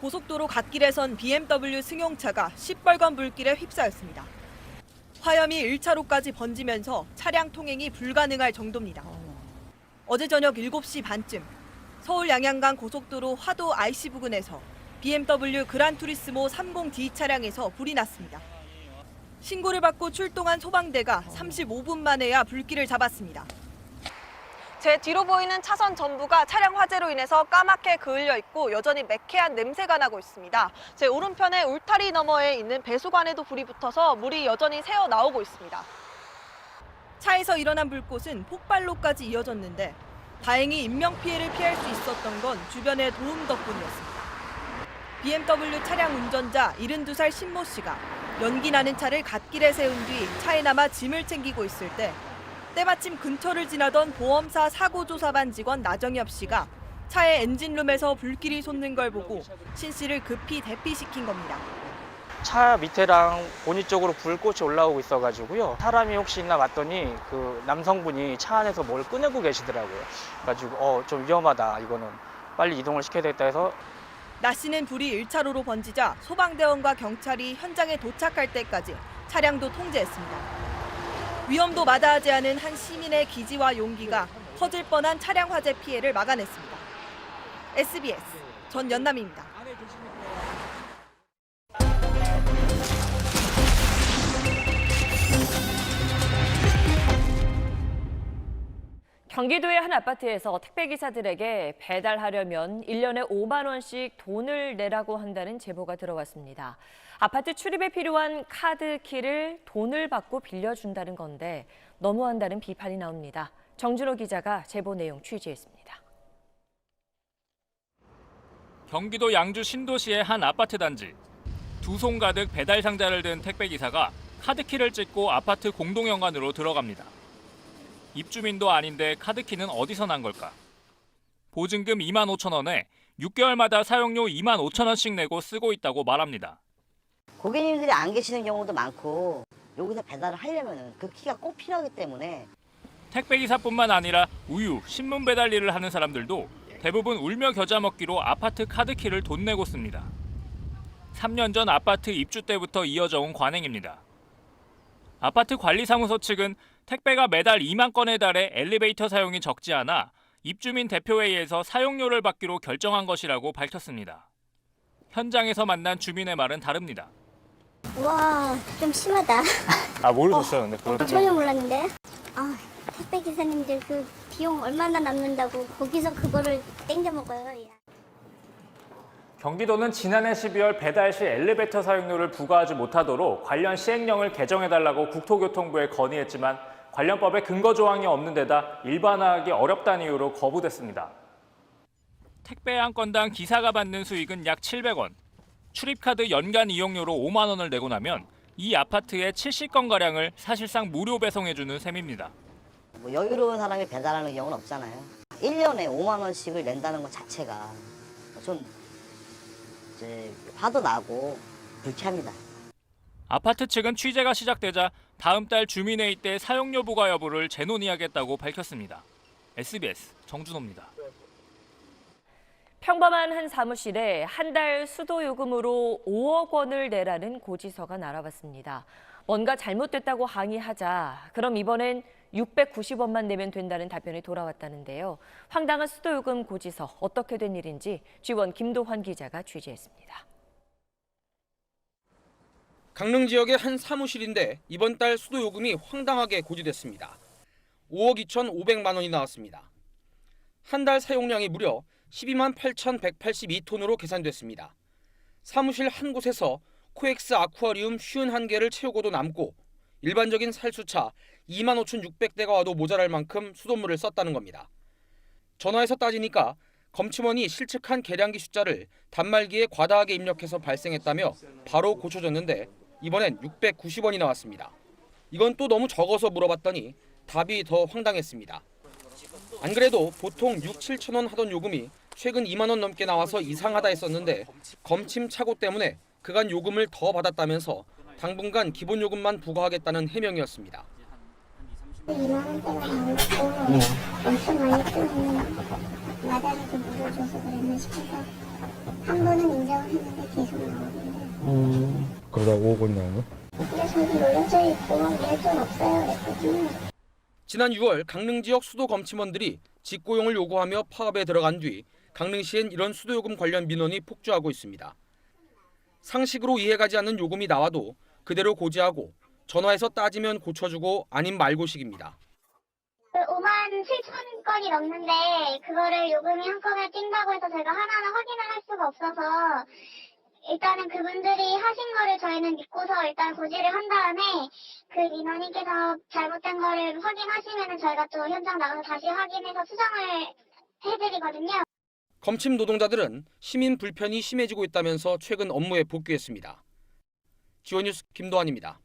고속도로 갓길에 선 BMW 승용차가 시뻘건 불길에 휩싸였습니다. 화염이 1차로까지 번지면서 차량 통행이 불가능할 정도입니다. 어제 저녁 7시 반쯤 서울 양양간 고속도로 화도 IC 부근에서 BMW 그란투리스모 30D 차량에서 불이 났습니다. 신고를 받고 출동한 소방대가 35분 만에야 불길을 잡았습니다. 제 뒤로 보이는 차선 전부가 차량 화재로 인해서 까맣게 그을려 있고 여전히 매캐한 냄새가 나고 있습니다. 제 오른편에 울타리 너머에 있는 배수관에도 불이 붙어서 물이 여전히 새어 나오고 있습니다. 차에서 일어난 불꽃은 폭발로까지 이어졌는데 다행히 인명피해를 피할 수 있었던 건 주변의 도움 덕분이었습니다. BMW 차량 운전자 72살 신모 씨가 연기 나는 차를 갓길에 세운 뒤 차에 남아 짐을 챙기고 있을 때 때마침 근처를 지나던 보험사 사고조사반 직원 나정엽 씨가 차의 엔진룸에서 불길이 솟는 걸 보고 신 씨를 급히 대피시킨 겁니다. 차 밑에랑 보닛 쪽으로 불꽃이 올라오고 있어가지고요. 사람이 혹시 있나 봤더니 그 남성분이 차 안에서 뭘 꺼내고 계시더라고요. 그래가지고 좀 위험하다, 이거는 빨리 이동을 시켜야 되겠다 해서. 나 씨는 불이 1차로로 번지자 소방대원과 경찰이 현장에 도착할 때까지 차량도 통제했습니다. 위험도 마다하지 않은 한 시민의 기지와 용기가 터질 뻔한 차량 화재 피해를 막아냈습니다. SBS 전연남입니다. 경기도의 한 아파트에서 택배기사들에게 배달하려면 1년에 5만 원씩 돈을 내라고 한다는 제보가 들어왔습니다. 아파트 출입에 필요한 카드키를 돈을 받고 빌려준다는 건데 너무한다는 비판이 나옵니다. 정준호 기자가 제보 내용 취재했습니다. 경기도 양주 신도시의 한 아파트 단지. 두 손 가득 배달 상자를 든 택배기사가 카드키를 찍고 아파트 공동현관으로 들어갑니다. 입주민도 아닌데 카드키는 어디서 난 걸까? 보증금 2만 5천 원에 6개월마다 사용료 2만 5천 원씩 내고 쓰고 있다고 말합니다. 고객님들이 안 계시는 경우도 많고 여기서 배달을 하려면 그 키가 꼭 필요하기 때문에. 택배기사뿐만 아니라 우유, 신문 배달 일을 하는 사람들도 대부분 울며 겨자 먹기로 아파트 카드키를 돈 내고 씁니다. 3년 전 아파트 입주 때부터 이어져 온 관행입니다. 아파트 관리사무소 측은 택배가 매달 2만 건에 달해 엘리베이터 사용이 적지 않아 입주민 대표회의에서 사용료를 받기로 결정한 것이라고 밝혔습니다. 현장에서 만난 주민의 말은 다릅니다. 와, 좀 심하다. 모르셨어요? 근데 그걸 전혀 몰랐는데. 택배 기사님들 그 비용 얼마나 남는다고 거기서 그거를 땡겨 먹어요. 경기도는 지난해 12월 배달 시 엘리베이터 사용료를 부과하지 못하도록 관련 시행령을 개정해달라고 국토교통부에 건의했지만 관련법에 근거 조항이 없는 데다 일반화하기 어렵다는 이유로 거부됐습니다. 택배 한 건당 기사가 받는 수익은 약 700원. 출입카드 연간 이용료로 5만 원을 내고 나면 이 아파트의 70건가량을 사실상 무료 배송해주는 셈입니다. 뭐 여유로운 사람이 배달하는 경우는 없잖아요. 1년에 5만 원씩을 낸다는 것 자체가 좀 이제 화도 나고 불쾌합니다. 아파트 측은 취재가 시작되자 다음 달 주민회의 때 사용료 부과 여부를 재논의하겠다고 밝혔습니다. SBS 정준호입니다. 평범한 한 사무실에 한 달 수도 요금으로 5억 원을 내라는 고지서가 날아왔습니다. 뭔가 잘못됐다고 항의하자 그럼 이번엔 690원만 내면 된다는 답변이 돌아왔다는데요. 황당한 수도 요금 고지서 어떻게 된 일인지 G1 김도환 기자가 취재했습니다. 강릉 지역의 한 사무실인데 이번 달 수도 요금이 황당하게 고지됐습니다. 5억 2,500만 원이 나왔습니다. 한 달 사용량이 무려 12만 8,182톤으로 계산됐습니다. 사무실 한 곳에서 코엑스 아쿠아리움 51개를 채우고도 남고 일반적인 살수차 25,600대가 와도 모자랄 만큼 수돗물을 썼다는 겁니다. 전화해서 따지니까 검침원이 실측한 계량기 숫자를 단말기에 과다하게 입력해서 발생했다며 바로 고쳐줬는데 이번엔 690원이 나왔습니다. 이건 또 너무 적어서 물어봤더니 답이 더 황당했습니다. 안 그래도 보통 6, 7천 원 하던 요금이 최근 2만 원 넘게 나와서 이상하다 했었는데 검침 착오 때문에 그간 요금을 더 받았다면서 당분간 기본 요금만 부과하겠다는 해명이었습니다. 2만 원대가 나오고 엄청 많이 뜨면 마다를 좀 물어줘서 그랬나 싶어서 한 번은 인정을 했는데 계속 나오는데 그러다 5억 원이 나오네? 근데 저기 올려져 있고 이럴 돈 없어요 그랬거든요. 지난 6월 강릉 지역 수도 검침원들이 직고용을 요구하며 파업에 들어간 뒤 강릉시엔 이런 수도요금 관련 민원이 폭주하고 있습니다. 상식으로 이해가지 않는 요금이 나와도 그대로 고지하고 전화해서 따지면 고쳐주고 아님 말고식입니다. 5만 7천 건이 넘는데 그거를 요금이 한꺼번에 뛴다고 해서 제가 하나하나 확인을 할 수가 없어서 일단은 그분들이 하신 거를 저희는 믿고서 일단 고지를 한 다음에 그 민원인께서 잘못된 거를 확인하시면 저희가 또 현장 나가서 다시 확인해서 수정을 해드리거든요. 검침 노동자들은 시민 불편이 심해지고 있다면서 최근 업무에 복귀했습니다. G1 뉴스 김도환입니다.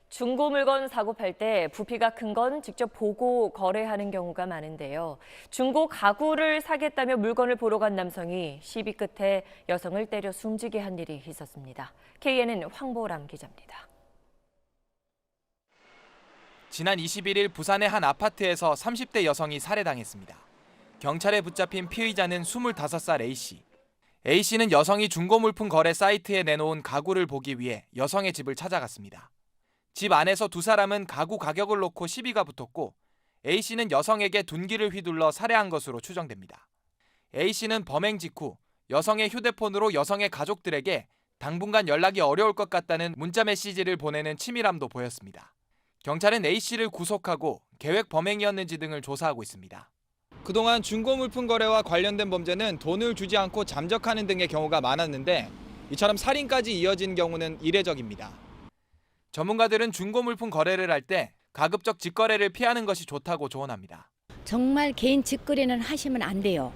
중고 물건 사고 팔 때 부피가 큰 건 직접 보고 거래하는 경우가 많은데요. 중고 가구를 사겠다며 물건을 보러 간 남성이 시비 끝에 여성을 때려 숨지게 한 일이 있었습니다. KNN 황보람 기자입니다. 지난 21일 부산의 한 아파트에서 30대 여성이 살해당했습니다. 경찰에 붙잡힌 피의자는 25살 A씨. A씨는 여성이 중고물품 거래 사이트에 내놓은 가구를 보기 위해 여성의 집을 찾아갔습니다. 집 안에서 두 사람은 가구 가격을 놓고 시비가 붙었고 A씨는 여성에게 둔기를 휘둘러 살해한 것으로 추정됩니다. A씨는 범행 직후 여성의 휴대폰으로 여성의 가족들에게 당분간 연락이 어려울 것 같다는 문자 메시지를 보내는 치밀함도 보였습니다. 경찰은 A씨를 구속하고 계획 범행이었는지 등을 조사하고 있습니다. 그동안 중고물품 거래와 관련된 범죄는 돈을 주지 않고 잠적하는 등의 경우가 많았는데 이처럼 살인까지 이어진 경우는 이례적입니다. 전문가들은 중고물품 거래를 할 때 가급적 직거래를 피하는 것이 좋다고 조언합니다. 정말 개인 직거래는 하시면 안 돼요.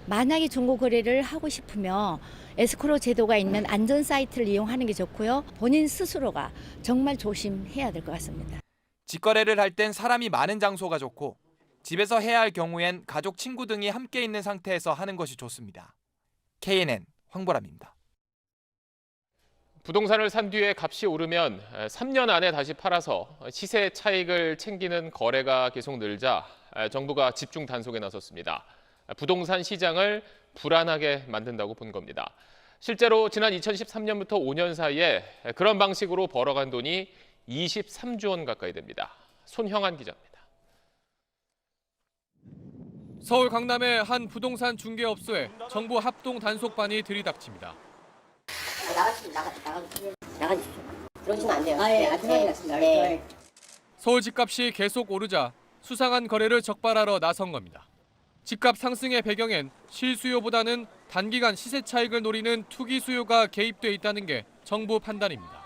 만약에 중고 거래를 하고 싶으면 에스크로 제도가 있는 안전 사이트를 이용하는 게 좋고요. 본인 스스로가 정말 조심해야 될 것 같습니다. 직거래를 할 땐 사람이 많은 장소가 좋고 집에서 해야 할 경우엔 가족, 친구 등이 함께 있는 상태에서 하는 것이 좋습니다. KNN 황보람입니다. 부동산을 산 뒤에 값이 오르면 3년 안에 다시 팔아서 시세 차익을 챙기는 거래가 계속 늘자 정부가 집중 단속에 나섰습니다. 부동산 시장을 불안하게 만든다고 본 겁니다. 실제로 지난 2013년부터 5년 사이에 그런 방식으로 벌어간 돈이 23조 원 가까이 됩니다. 손형한 기자입니다. 서울 강남의 한 부동산 중개업소에 정부 합동 단속반이 들이닥칩니다. 나가주십시오. 들어오시면 안 돼요. 네. 서울 집값이 계속 오르자 수상한 거래를 적발하러 나선 겁니다. 집값 상승의 배경엔 실수요보다는 단기간 시세 차익을 노리는 투기 수요가 개입돼 있다는 게 정부 판단입니다.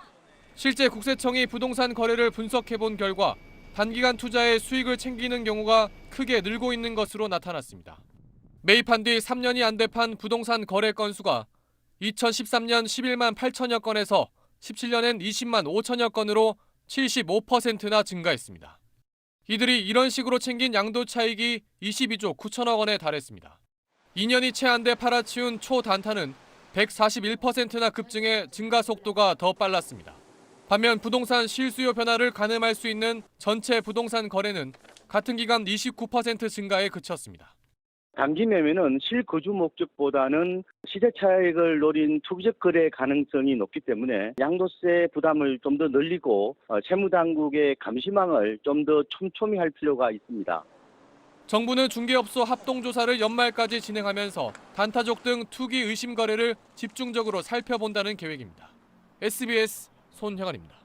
실제 국세청이 부동산 거래를 분석해본 결과 단기간 투자에 수익을 챙기는 경우가 크게 늘고 있는 것으로 나타났습니다. 매입한 뒤 3년이 안 돼 판 부동산 거래 건수가 2013년 11만 8천여 건에서 17년엔 20만 5천여 건으로 75%나 증가했습니다. 이들이 이런 식으로 챙긴 양도 차익이 22조 9천억 원에 달했습니다. 2년이 채 안 돼 팔아치운 초단타는 141%나 급증해 증가 속도가 더 빨랐습니다. 반면 부동산 실수요 변화를 가늠할 수 있는 전체 부동산 거래는 같은 기간 29% 증가에 그쳤습니다. 단기 매매는 실거주 목적보다는 시세 차익을 노린 투기적 거래 가능성이 높기 때문에 양도세 부담을 좀 더 늘리고 채무당국의 감시망을 좀 더 촘촘히 할 필요가 있습니다. 정부는 중개업소 합동조사를 연말까지 진행하면서 단타족 등 투기 의심 거래를 집중적으로 살펴본다는 계획입니다. SBS 손형환입니다.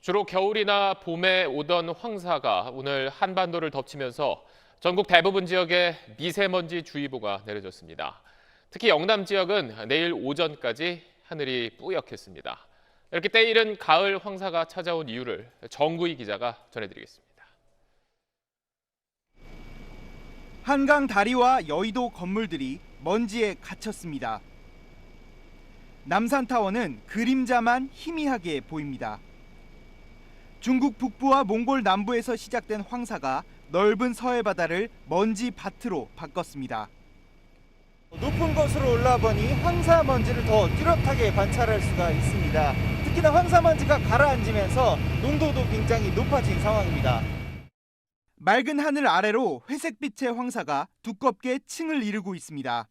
주로 겨울이나 봄에 오던 황사가 오늘 한반도를 덮치면서 전국 대부분 지역에 미세먼지 주의보가 내려졌습니다. 특히 영남 지역은 내일 오전까지 하늘이 뿌옇겠습니다. 이렇게 때이른 가을 황사가 찾아온 이유를 정구희 기자가 전해드리겠습니다. 한강 다리와 여의도 건물들이 먼지에 갇혔습니다. 남산타워는 그림자만 희미하게 보입니다. 중국 북부와 몽골 남부에서 시작된 황사가 넓은 서해 바다를 먼지 밭으로 바꿨습니다. 높은 곳으로 올라보니 황사 먼지를 더 뚜렷하게 관찰할 수가 있습니다. 특히나 황사 먼지가 가라앉으면서 농도도 굉장히 높아진 상황입니다. 맑은 하늘 아래로 회색빛의 황사가 두껍게 층을 이루고 있습니다.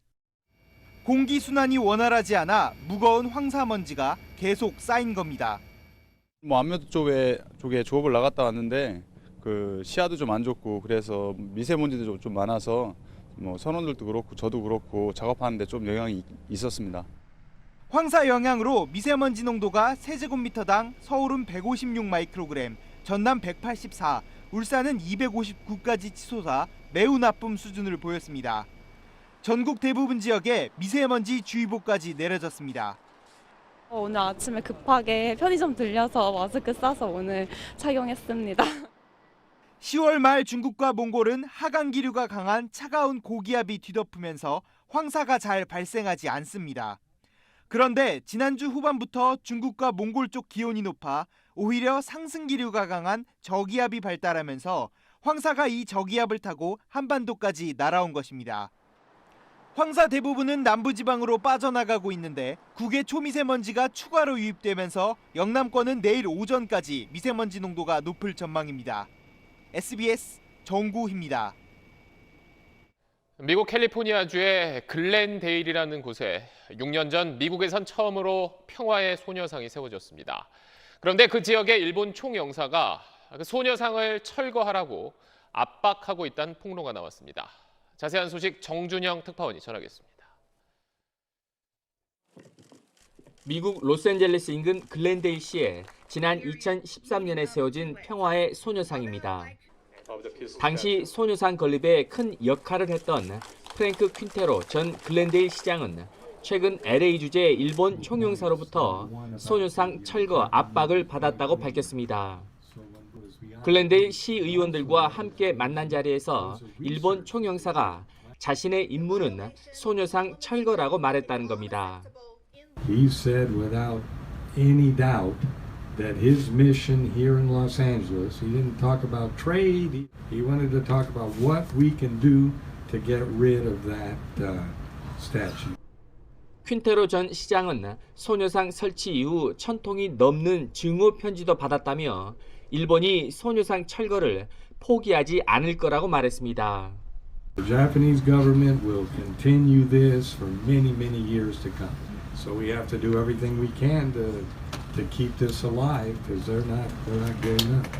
공기순환이 원활하지 않아 무거운 황사 먼지가 계속 쌓인 겁니다. 안면도 쪽에 조업을 나갔다 왔는데 시야도 좀 안 좋고 그래서 미세먼지도 좀 많아서 선원들도 그렇고 저도 그렇고 작업하는데 좀 영향이 있었습니다. 황사 영향으로 미세먼지 농도가 세제곱미터당 서울은 156 마이크로그램, 전남 184, 울산은 259까지 치솟아 매우 나쁨 수준을 보였습니다. 전국 대부분 지역에 미세먼지 주의보까지 내려졌습니다. 오늘 아침에 급하게 편의점 들려서 마스크 싸서 오늘 착용했습니다. 10월 말 중국과 몽골은 하강 기류가 강한 차가운 고기압이 뒤덮으면서 황사가 잘 발생하지 않습니다. 그런데 지난주 후반부터 중국과 몽골 쪽 기온이 높아 오히려 상승 기류가 강한 저기압이 발달하면서 황사가 이 저기압을 타고 한반도까지 날아온 것입니다. 황사 대부분은 남부지방으로 빠져나가고 있는데 국외 초미세먼지가 추가로 유입되면서 영남권은 내일 오전까지 미세먼지 농도가 높을 전망입니다. SBS 정구희입니다. 미국 캘리포니아주의 글렌데일이라는 곳에 6년 전 미국에선 처음으로 평화의 소녀상이 세워졌습니다. 그런데 그 지역의 일본 총영사가 그 소녀상을 철거하라고 압박하고 있다는 폭로가 나왔습니다. 자세한 소식 정준영 특파원이 전하겠습니다. 미국 로스앤젤레스 인근 글렌데일시에 지난 2013년에 세워진 평화의 소녀상입니다. 당시 소녀상 건립에 큰 역할을 했던 프랭크 퀸테로 전 글렌데일 시장은 최근 LA 주재 일본 총영사로부터 소녀상 철거 압박을 받았다고 밝혔습니다. 글렌데일 시의원들과 함께 만난 자리에서 일본 총영사가 자신의 임무는 소녀상 철거라고 말했다는 겁니다. He said without any doubt that his mission here in Los Angeles, he didn't talk about trade, he wanted to talk about what we can do to get rid of that statue. 퀸테로 전 시장은 소녀상 설치 이후 1000통이 넘는 증오 편지도 받았다며 일본이 소녀상 철거를 포기하지 않을 거라고 말했습니다. The Japanese government will continue this for many, many years to come. So we have to do everything we can to keep this alive because they're not good enough.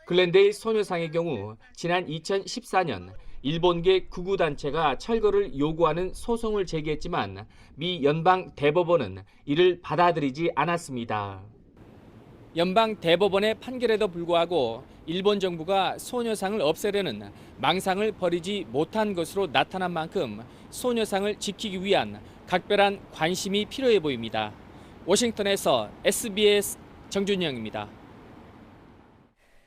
글렌데일 소녀상의 경우 지난 2014년 일본계 구구단체가 철거를 요구하는 소송을 제기했지만 미 연방 대법원은 이를 받아들이지 않았습니다. 연방 대법원의 판결에도 불구하고 일본 정부가 소녀상을 없애려는 망상을 버리지 못한 것으로 나타난 만큼 소녀상을 지키기 위한 각별한 관심이 필요해 보입니다. 워싱턴에서 SBS 정준영입니다.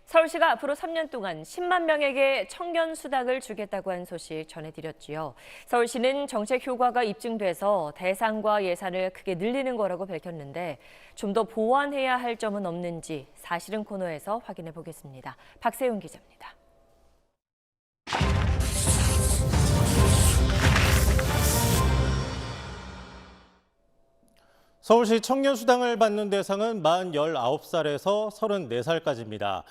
서울시가 앞으로 3년 동안 10만 명에게 청년 수당을 주겠다고 한 소식 전해드렸지요. 서울시는 정책 효과가 입증돼서 대상과 예산을 크게 늘리는 거라고 밝혔는데 좀 더 보완해야 할 점은 없는지 사실은 코너에서 확인해 보겠습니다. 박세윤 기자입니다. 서울시 청년수당을 받는 대상은 만 19살에서 34살까지입니다.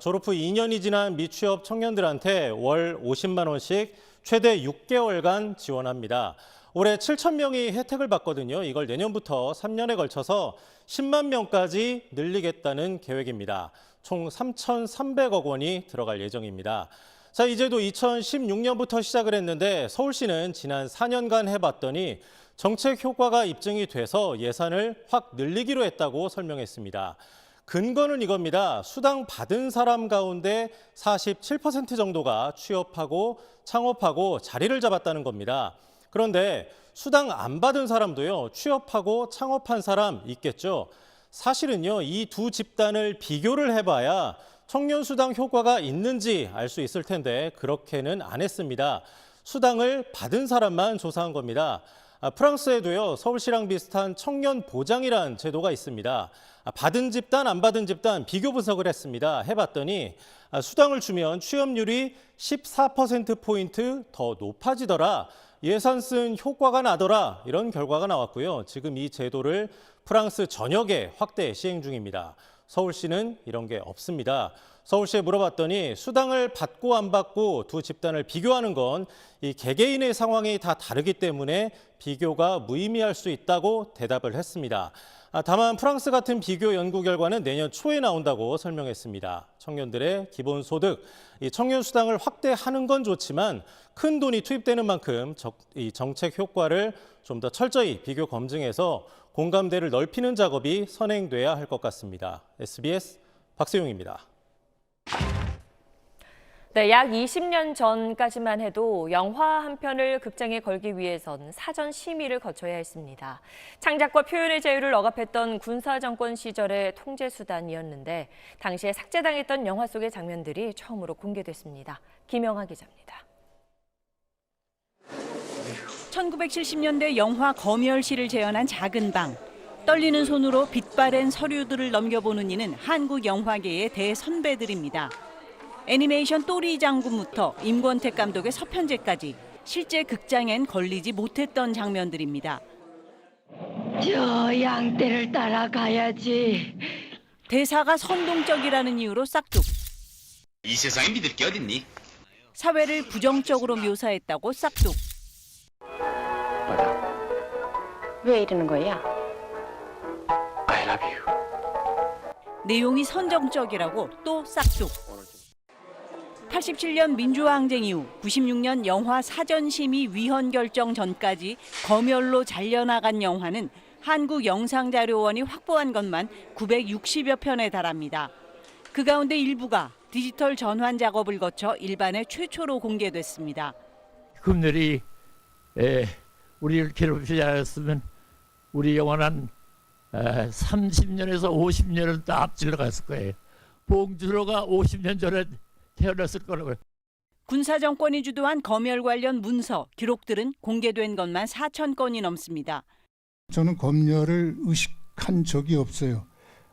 졸업 후 2년이 지난 미취업 청년들한테 월 50만 원씩 최대 6개월간 지원합니다. 올해 7천 명이 혜택을 받거든요. 이걸 내년부터 3년에 걸쳐서 10만 명까지 늘리겠다는 계획입니다. 총 3,300억 원이 들어갈 예정입니다. 자, 이 제도 2016년부터 시작을 했는데 서울시는 지난 4년간 해봤더니 정책 효과가 입증이 돼서 예산을 확 늘리기로 했다고 설명했습니다. 근거는 이겁니다. 수당 받은 사람 가운데 47% 정도가 취업하고 창업하고 자리를 잡았다는 겁니다. 그런데 수당 안 받은 사람도요, 취업하고 창업한 사람 있겠죠. 사실은요, 이 두 집단을 비교를 해봐야 청년 수당 효과가 있는지 알 수 있을 텐데 그렇게는 안 했습니다. 수당을 받은 사람만 조사한 겁니다. 프랑스에도요, 서울시랑 비슷한 청년 보장이란 제도가 있습니다. 받은 집단, 안 받은 집단 비교 분석을 했습니다. 해봤더니 수당을 주면 취업률이 14%포인트 더 높아지더라. 예산 쓴 효과가 나더라. 이런 결과가 나왔고요. 지금 이 제도를 프랑스 전역에 확대 시행 중입니다. 서울시는 이런 게 없습니다. 서울시에 물어봤더니 수당을 받고 안 받고 두 집단을 비교하는 건 이 개개인의 상황이 다 다르기 때문에 비교가 무의미할 수 있다고 대답을 했습니다. 다만 프랑스 같은 비교 연구 결과는 내년 초에 나온다고 설명했습니다. 청년들의 기본소득, 이 청년수당을 확대하는 건 좋지만 큰 돈이 투입되는 만큼 이 정책 효과를 좀 더 철저히 비교 검증해서 공감대를 넓히는 작업이 선행돼야 할 것 같습니다. SBS 박세용입니다. 네, 약 20년 전까지만 해도 영화 한 편을 극장에 걸기 위해선 사전 심의를 거쳐야 했습니다. 창작과 표현의 자유를 억압했던 군사정권 시절의 통제수단이었는데 당시에 삭제당했던 영화 속의 장면들이 처음으로 공개됐습니다. 김영하 기자입니다. 1970년대 영화 검열실을 재현한 작은 방. 떨리는 손으로 빛바랜 서류들을 넘겨보는 이는 한국 영화계의 대선배들입니다. 애니메이션 또리 장군부터 임권택 감독의 서편제까지 실제 극장엔 걸리지 못했던 장면들입니다. 저 양떼를 따라가야지. 대사가 선동적이라는 이유로 싹둑. 이 세상에 믿을 게 어딨니? 사회를 부정적으로 묘사했다고 싹둑. 왜 이러는 거야? I love you. 내용이 선정적이라고 또 싹둑. 87년 민주화항쟁 이후 96년 영화 사전심의 위헌 결정 전까지 검열로 잘려나간 영화는 한국영상자료원이 확보한 것만 960여 편에 달합니다. 그 가운데 일부가 디지털 전환 작업을 거쳐 일반에 최초로 공개됐습니다. 금들이 우리를 괴롭히지 않았으면 우리 영화는 30년에서 50년을 더 앞질러 갔을 거예요. 봉준호가 50년 전에 태어났을 거라고요. 군사정권이 주도한 검열 관련 문서, 기록들은 공개된 것만 4천 건이 넘습니다. 저는 검열을 의식한 적이 없어요.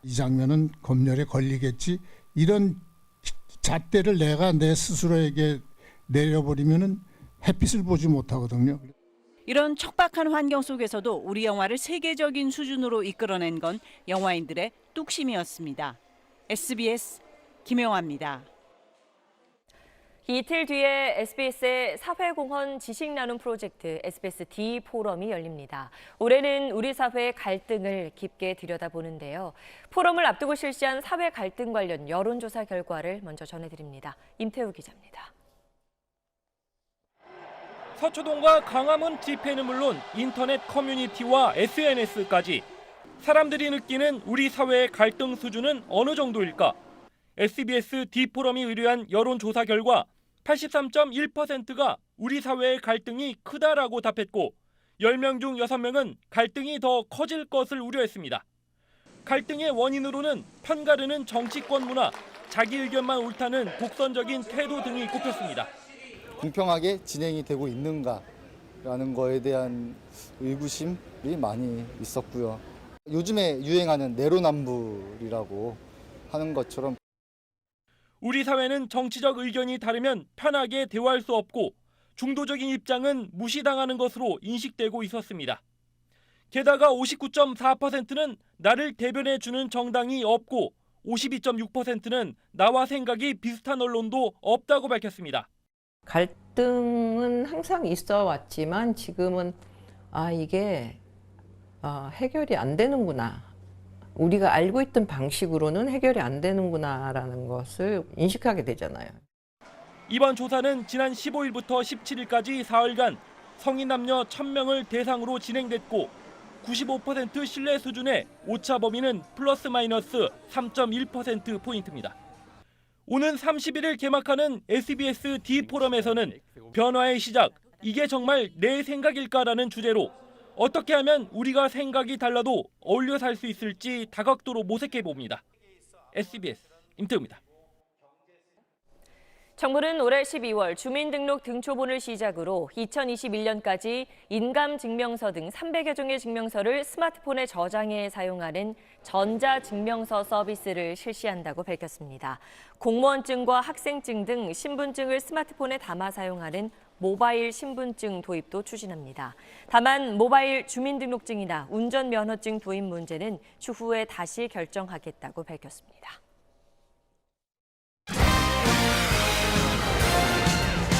이 장면은 검열에 걸리겠지. 이런 잣대를 내가 내 스스로에게 내려버리면은 햇빛을 보지 못하거든요. 이런 척박한 환경 속에서도 우리 영화를 세계적인 수준으로 이끌어낸 건 영화인들의 뚝심이었습니다. SBS 김영하입니다. 이틀 뒤에 SBS의 사회공헌 지식나눔 프로젝트 SBS D 포럼이 열립니다. 올해는 우리 사회의 갈등을 깊게 들여다보는데요. 포럼을 앞두고 실시한 사회 갈등 관련 여론조사 결과를 먼저 전해드립니다. 임태우 기자입니다. 서초동과 광화문 집회는 물론 인터넷 커뮤니티와 SNS까지 사람들이 느끼는 우리 사회의 갈등 수준은 어느 정도일까? SBS D포럼이 의뢰한 여론조사 결과 83.1%가 우리 사회의 갈등이 크다라고 답했고 10명 중 6명은 갈등이 더 커질 것을 우려했습니다. 갈등의 원인으로는 편가르는 정치권 문화, 자기 의견만 옳다는 독선적인 태도 등이 꼽혔습니다. 공평하게 진행이 되고 있는가라는 거에 대한 의구심이 많이 있었고요. 요즘에 유행하는 내로남불이라고 하는 것처럼 우리 사회는 정치적 의견이 다르면 편하게 대화할 수 없고 중도적인 입장은 무시당하는 것으로 인식되고 있었습니다. 게다가 59.4%는 나를 대변해주는 정당이 없고 52.6%는 나와 생각이 비슷한 언론도 없다고 밝혔습니다. 갈등은 항상 있어 왔지만 지금은 이게 해결이 안 되는구나. 우리가 알고 있던 방식으로는 해결이 안 되는구나라는 것을 인식하게 되잖아요. 이번 조사는 지난 15일부터 17일까지 4일간 성인 남녀 1,000명을 대상으로 진행됐고 95% 신뢰 수준의 오차 범위는 플러스 마이너스 3.1%포인트입니다. 오는 31일 개막하는 SBS D포럼에서는 변화의 시작, 이게 정말 내 생각일까라는 주제로 어떻게 하면 우리가 생각이 달라도 어울려 살 수 있을지 다각도로 모색해 봅니다. SBS 임태우입니다. 정부는 올해 12월 주민등록 등초본을 시작으로 2021년까지 인감증명서 등 300여 종의 증명서를 스마트폰에 저장해 사용하는 전자증명서 서비스를 실시한다고 밝혔습니다. 공무원증과 학생증 등 신분증을 스마트폰에 담아 사용하는 모바일 신분증 도입도 추진합니다. 다만 모바일 주민등록증이나 운전면허증 도입 문제는 추후에 다시 결정하겠다고 밝혔습니다.